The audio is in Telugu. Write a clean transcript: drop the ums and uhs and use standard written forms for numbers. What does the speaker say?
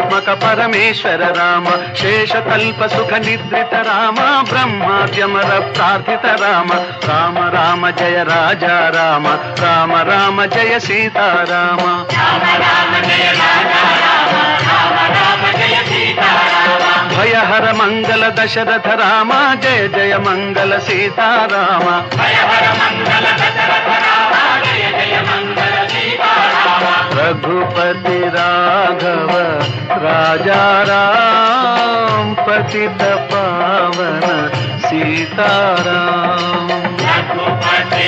త్రిగుణాత్మక పరమేశ్వర రామ శేషకల్ప సుఖ నిద్రిత రామ బ్రహ్మాద్యమర ప్రార్థిత రామ రామ రామ జయ రాజా రామ రామ రామ జయ సీతారామ భయహర మంగళ దశరథ రామ జయ జయ మంగళ సీతారామ रघुपति राघव राजा राम पतित पावन सीताराम रघुपति